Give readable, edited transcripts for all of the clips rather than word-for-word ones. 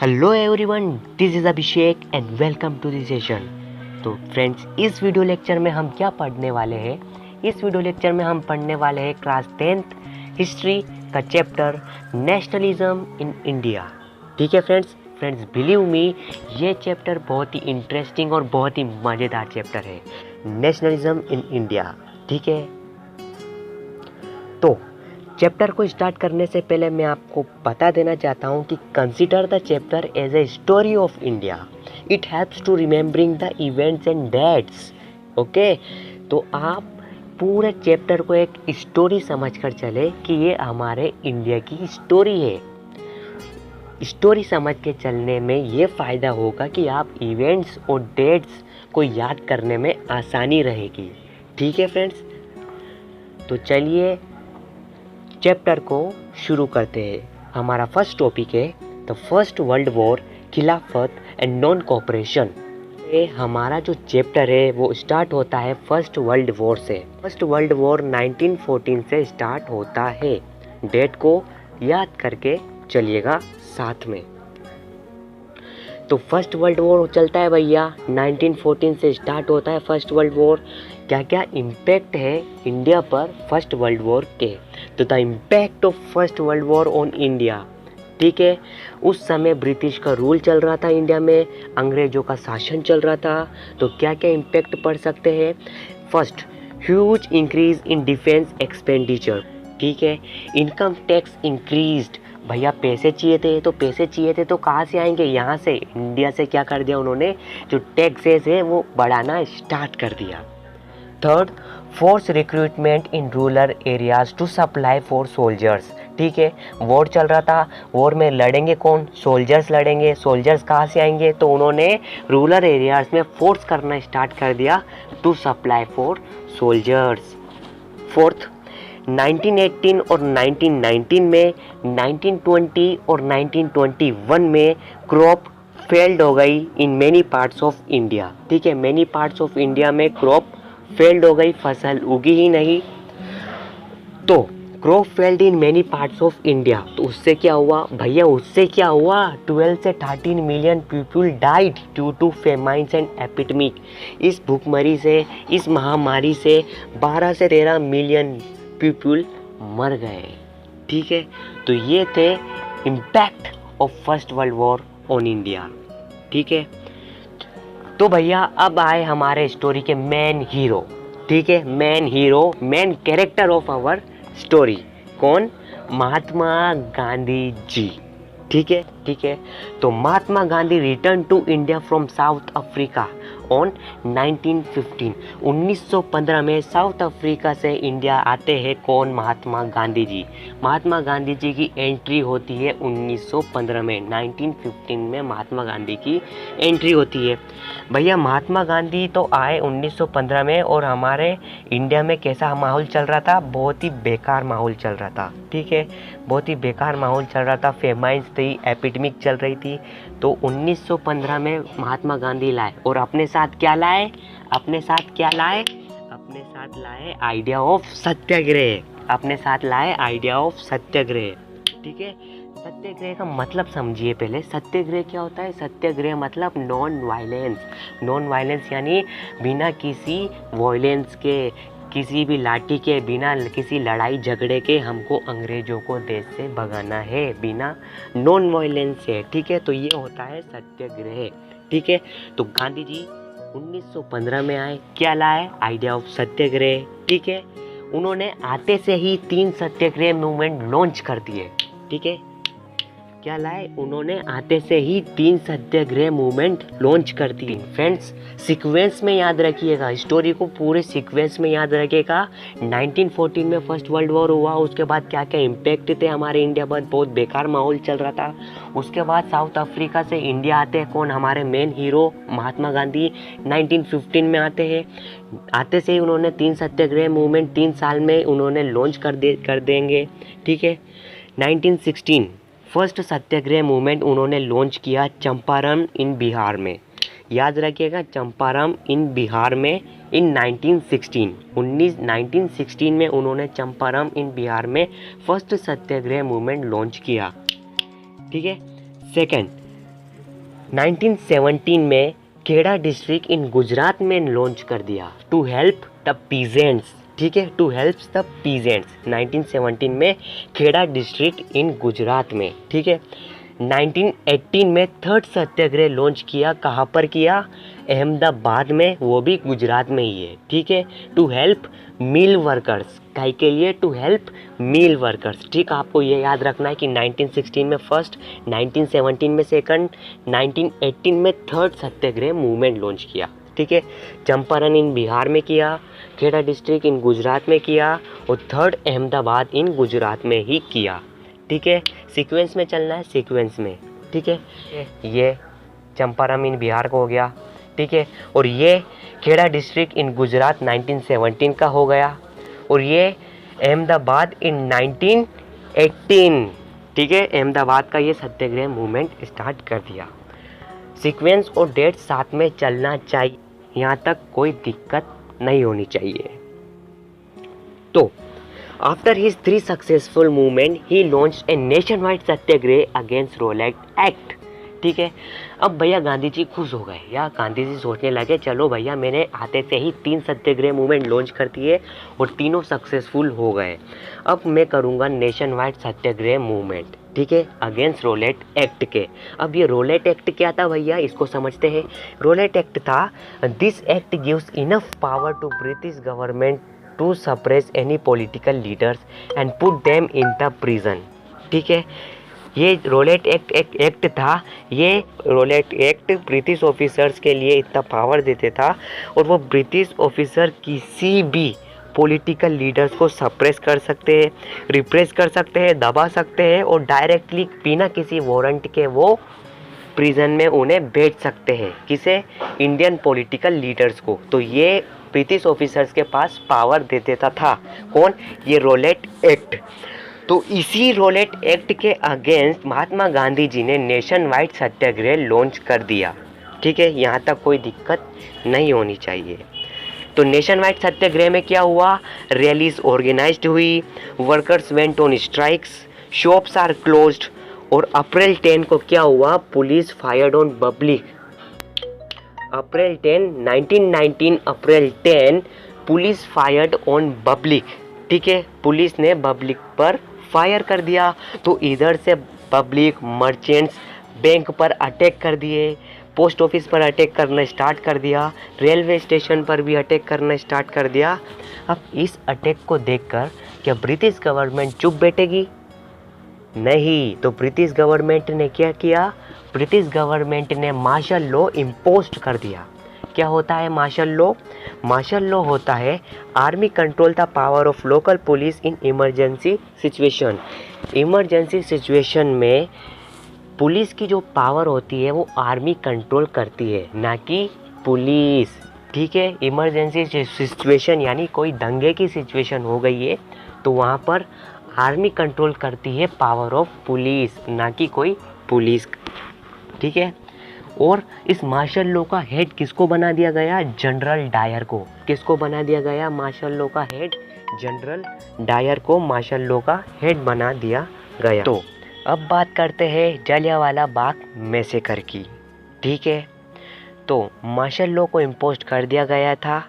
Hello everyone, this is Abhishek and welcome to this session. तो friends, इस video lecture में हम क्या पढ़ने वाले हैं? इस वीडियो लेक्चर में हम पढ़ने वाले हैं क्लास 10th हिस्ट्री का चैप्टर नेशनलिज्म इन इंडिया। ठीक है फ्रेंड्स बिलीव मी, ये चैप्टर बहुत ही इंटरेस्टिंग और बहुत ही मज़ेदार चैप्टर है, नेशनलिज्म इन इंडिया। ठीक है, तो चैप्टर को स्टार्ट करने से पहले मैं आपको बता देना चाहता हूँ कि consider the chapter as a story of India. It helps to remembering the events and dates. Okay, तो आप पूरे चैप्टर को एक स्टोरी समझकर चले कि ये हमारे इंडिया की स्टोरी है। स्टोरी समझ के चलने में ये फ़ायदा होगा कि आप इवेंट्स और डेट्स को याद करने में आसानी रहेगी। ठीक है फ्रेंड्स, तो चलिए चैप्टर को शुरू करते हैं। हमारा फर्स्ट टॉपिक है द फर्स्ट वर्ल्ड वॉर, खिलाफत एंड नॉन कोऑपरेशन। ये हमारा जो चैप्टर है वो स्टार्ट होता है फर्स्ट वर्ल्ड वॉर से। फर्स्ट वर्ल्ड वॉर 1914 से स्टार्ट होता है। डेट को याद करके चलिएगा साथ में। तो फर्स्ट वर्ल्ड वॉर चलता है भैया, 1914 से स्टार्ट होता है फर्स्ट वर्ल्ड वॉर। क्या क्या इम्पैक्ट है इंडिया पर फर्स्ट वर्ल्ड वॉर के? तो the impact of first world war on India. ठीक है, उस समय ब्रिटिश का रूल चल रहा था इंडिया में, अंग्रेजों का शासन चल रहा था। तो क्या क्या इम्पैक्ट पड़ सकते हैं? First, huge increase in defence expenditure. ठीक है, इनकम टैक्स इंक्रीज्ड। भैया पैसे चाहिए थे तो कहाँ से आएंगे? यहाँ से, इंडिया से। क्या कर दिया उन्होंने? जो टैक्सेस है वो बढ़ाना स्टार्ट कर दिया। Third, force recruitment in rural areas to supply for soldiers. ठीक है, वॉर चल रहा था, वॉर में लड़ेंगे कौन? सोल्जर्स लड़ेंगे। सोल्जर्स कहाँ से आएंगे? तो उन्होंने रूरल एरियाज में फोर्स करना स्टार्ट कर दिया to supply for soldiers. Fourth, 1918 और 1919 में, 1920 और 1921 में क्रॉप फेल्ड हो गई in many parts of India. ठीक है, मैनी पार्ट्स ऑफ इंडिया में क्रॉप फेल्ड हो गई, फसल उगी ही नहीं। तो crop failed in many parts of India, तो उससे क्या हुआ भैया? उससे क्या हुआ? 12 से 13 million people died due to famines and epidemic. इस भूखमरी से, इस महामारी से 12 से 13 मिलियन पीपल मर गए। ठीक है, तो ये थे impact of first world war on India. ठीक है, तो भैया अब आए हमारे स्टोरी के मेन हीरो। ठीक है, main hero, main character of our story कौन? महात्मा गांधी जी। ठीक है, तो Mahatma Gandhi return to India from South Africa on 1915। 1915 में साउथ अफ्रीका से इंडिया आते हैं कौन? महात्मा गांधी जी। महात्मा गांधी जी की एंट्री होती है 1915 में। 1915 में महात्मा गांधी की एंट्री होती है। भैया महात्मा गांधी तो आए 1915 में, और हमारे इंडिया में कैसा माहौल चल रहा था? बहुत ही बेकार माहौल चल रहा था। ठीक है, बहुत ही बेकार माहौल चल रहा था, फेमाइन्स थी, एपिडेमिक चल रही थी। तो 1915 में महात्मा गांधी लाए, और अपने साथ क्या लाए? अपने साथ लाए आइडिया ऑफ सत्याग्रह। अपने साथ लाए आइडिया ऑफ सत्याग्रह। ठीक है, सत्याग्रह का मतलब समझिए पहले। सत्याग्रह क्या होता है? सत्याग्रह मतलब नॉन वायलेंस। नॉन वायलेंस यानी बिना किसी वायलेंस के, किसी भी लाठी के, बिना किसी लड़ाई झगड़े के हमको अंग्रेजों को देश से भगाना है, बिना नॉन वायलेंस से। ठीक है, तो ये होता है सत्याग्रह। ठीक है, तो गांधी जी 1915 में आए, क्या लाए? आइडिया ऑफ सत्याग्रह। ठीक है, उन्होंने आते से ही 3 सत्याग्रह मूवमेंट लॉन्च कर दिए। ठीक है, क्या लाए? उन्होंने आते से ही 3 सत्याग्रह मूवमेंट लॉन्च कर दी। फ्रेंड्स, सीक्वेंस में याद रखिएगा, स्टोरी को पूरे सीक्वेंस में याद रखिएगा। 1914 में फर्स्ट वर्ल्ड वॉर हुआ, उसके बाद क्या क्या इम्पैक्ट थे हमारे इंडिया पर? बहुत बेकार माहौल चल रहा था। उसके बाद साउथ अफ्रीका से इंडिया आते हैं कौन? हमारे मेन हीरो महात्मा गांधी 1915 में आते हैं। आते से ही उन्होंने 3 सत्याग्रह मूवमेंट 3 साल में उन्होंने लॉन्च कर देंगे। ठीक है, 1916 फर्स्ट सत्याग्रह मूवमेंट उन्होंने लॉन्च किया चंपारण इन बिहार में। याद रखिएगा, चंपारण इन बिहार में इन 1916 में उन्होंने चंपारण इन बिहार में फर्स्ट सत्याग्रह मूवमेंट लॉन्च किया। ठीक है, सेकंड 1917 में खेड़ा डिस्ट्रिक्ट इन गुजरात में लॉन्च कर दिया टू हेल्प द पीजेंट्स, ठीक है, टू हेल्प द पीजेंट्स। 1917 में खेड़ा डिस्ट्रिक्ट इन गुजरात में, ठीक है। 1918 में थर्ड सत्याग्रह लॉन्च किया, कहाँ पर किया? अहमदाबाद में, वो भी गुजरात में ही है, ठीक है। टू हेल्प मिल वर्कर्स, काहे के लिए? टू हेल्प मिल वर्कर्स, ठीक। आपको ये याद रखना है कि 1916 में फर्स्ट, 1917 में सेकंड, 1918 में थर्ड सत्याग्रह मूवमेंट लॉन्च किया, ठीक है। चंपारण इन बिहार में किया, खेड़ा डिस्ट्रिक्ट इन गुजरात में किया और थर्ड अहमदाबाद इन गुजरात में ही किया, ठीक है। सीक्वेंस में चलना है, सीक्वेंस में, ठीक है। ये चंपारण इन बिहार को हो गया, ठीक है। और ये खेड़ा डिस्ट्रिक्ट इन गुजरात 1917 का हो गया और ये अहमदाबाद इन 1918, ठीक है। अहमदाबाद का ये सत्याग्रह मूवमेंट स्टार्ट कर दिया। सीक्वेंस और डेट साथ में चलना चाहिए, यहाँ तक कोई दिक्कत नहीं होनी चाहिए। तो after his 3 successful movement he launched a nationwide satyagraha against Rowlatt act, ठीक है। अब भैया गांधी जी खुश हो गए, या गांधी जी सोचने लगे चलो भैया मैंने आते से ही 3 सत्याग्रह मूवमेंट लॉन्च कर दिए और तीनों सक्सेसफुल हो गए, अब मैं करूँगा नेशन वाइड सत्याग्रह मूवमेंट, ठीक है, अगेंस्ट रोलेट एक्ट के। अब ये रोलेट एक्ट क्या था भैया, इसको समझते हैं। रोलेट एक्ट था, this act gives enough power to British government to suppress any political leaders and put them in the prison, ठीक है। ये रोलेट एक्ट था, ये रोलेट एक्ट ब्रिटिश ऑफिसर्स के लिए इतना पावर देते था और वो ब्रिटिश ऑफिसर किसी भी पॉलिटिकल लीडर्स को सप्रेस कर सकते हैं, रिप्रेस कर सकते हैं, दबा सकते हैं और डायरेक्टली बिना किसी वारंट के वो प्रिजन में उन्हें भेज सकते हैं। किसे? इंडियन पॉलिटिकल लीडर्स को। तो ये ब्रिटिश ऑफिसर्स के पास पावर दे देता था। कौन? ये रोलेट एक्ट। तो इसी रोलेट एक्ट के अगेंस्ट महात्मा गांधी जी ने नेशन वाइड सत्याग्रह लॉन्च कर दिया, ठीक है। यहाँ तक कोई दिक्कत नहीं होनी चाहिए। तो नेशन वाइड सत्याग्रह में क्या हुआ? रैलीज ऑर्गेनाइज्ड हुई, workers went on strikes, shops are closed और अप्रैल 10 को क्या हुआ? Police fired on public. April 10, 1919 April 10 police fired on public, ठीक है। पुलिस ने पब्लिक पर फायर कर दिया। तो इधर से पब्लिक, मर्चेंट्स बैंक पर अटैक कर दिए, पोस्ट ऑफिस पर अटैक करना स्टार्ट कर दिया, रेलवे स्टेशन पर भी अटैक करना स्टार्ट कर दिया। अब इस अटैक को देखकर क्या ब्रिटिश गवर्नमेंट चुप बैठेगी? नहीं। तो ब्रिटिश गवर्नमेंट ने क्या किया? ब्रिटिश गवर्नमेंट ने मार्शल लॉ इम्पोज कर दिया। क्या होता है मार्शल लॉ? मार्शल लॉ होता है army control the power of local police in emergency situation. Emergency situation में पुलिस की जो पावर होती है वो आर्मी कंट्रोल करती है, ना कि पुलिस, ठीक है। इमरजेंसी सिचुएशन यानी कोई दंगे की सिचुएशन हो गई है तो वहाँ पर आर्मी कंट्रोल करती है पावर ऑफ पुलिस, ना कि कोई पुलिस, ठीक है। और इस मार्शल लॉ का हेड किसको बना दिया गया? जनरल डायर को। किसको बना दिया गया? मार्शल लॉ का हेड जनरल डायर को मार्शल लॉ का हेड बना दिया गया। तो अब बात करते हैं जलियांवाला बाग मैसेकर की, ठीक है। तो मार्शल लॉ को इम्पोज कर दिया गया था।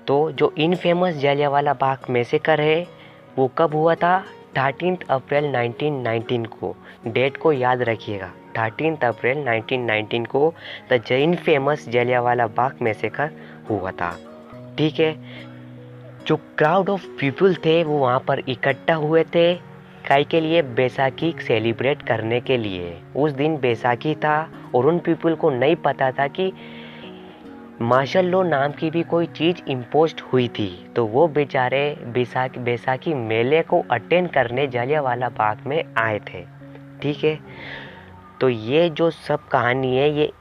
तो जो इनफेमस जलियांवाला बाग मैसेकर है वो कब हुआ था? 13 अप्रैल 1919 को। डेट को याद रखिएगा, 13 अप्रैल 1919 को the infamous Jallianwala Bagh massacre हुआ था, ठीक है। जो क्राउड ऑफ पीपल थे वो वहाँ पर इकट्ठा हुए थे, काहे के लिए? बैसाखी सेलिब्रेट करने के लिए। उस दिन बैसाखी था और उन पीपल को नहीं पता था कि मार्शल लॉ नाम की भी कोई चीज़ इम्पोज हुई थी। तो वो बेचारे बैसाखी मेले को अटेंड करने जलियांवाला बाग में आए थे, ठीक है। तो ये जो सब कहानी है ये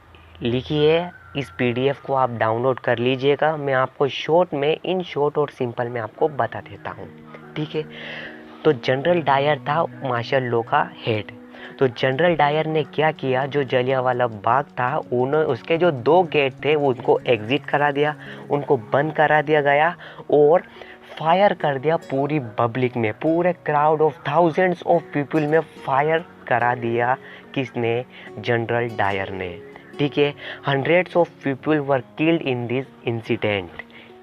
लिखी है, इस पीडीएफ को आप डाउनलोड कर लीजिएगा। मैं आपको शॉर्ट में, इन शॉर्ट और सिंपल में आपको बता देता हूँ, ठीक है। तो जनरल डायर था मार्शल लॉ का हेड। तो जनरल डायर ने क्या किया? जो जलियांवाला बाग था उन्होंने उसके जो 2 गेट थे उनको एग्जिट करा दिया, उनको बंद करा दिया गया और फायर कर दिया पूरी पब्लिक में, पूरे crowd of thousands of people में फायर करा दिया। किसने? जनरल डायर ने, ठीक है। Hundreds of people were killed in this incident,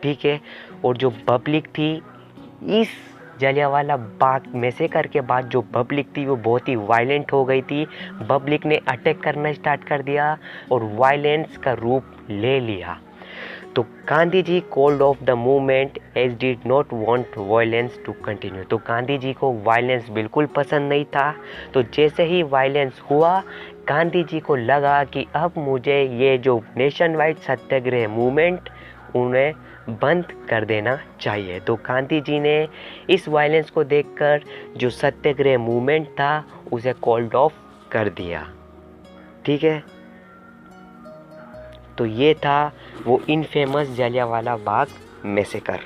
ठीक है। और जो पब्लिक थी इस जलियांवाला बाग मैसेकर के बाद, जो पब्लिक थी वो बहुत ही वायलेंट हो गई थी। पब्लिक ने अटैक करना स्टार्ट कर दिया और वायलेंस का रूप ले लिया। तो Gandhi ji called off the movement as did not want violence to continue. तो गांधी जी को वायलेंस बिल्कुल पसंद नहीं था। तो जैसे ही वायलेंस हुआ, गांधी जी को लगा कि अब मुझे ये जो नेशन वाइड सत्याग्रह मूवमेंट उन्हें बंद कर देना चाहिए। तो गांधी जी ने इस वायलेंस को देखकर जो सत्याग्रह मूवमेंट था उसे कॉल्ड ऑफ कर दिया, ठीक है। तो ये था वो इनफेमस जलियांवाला बाग मैसेकर।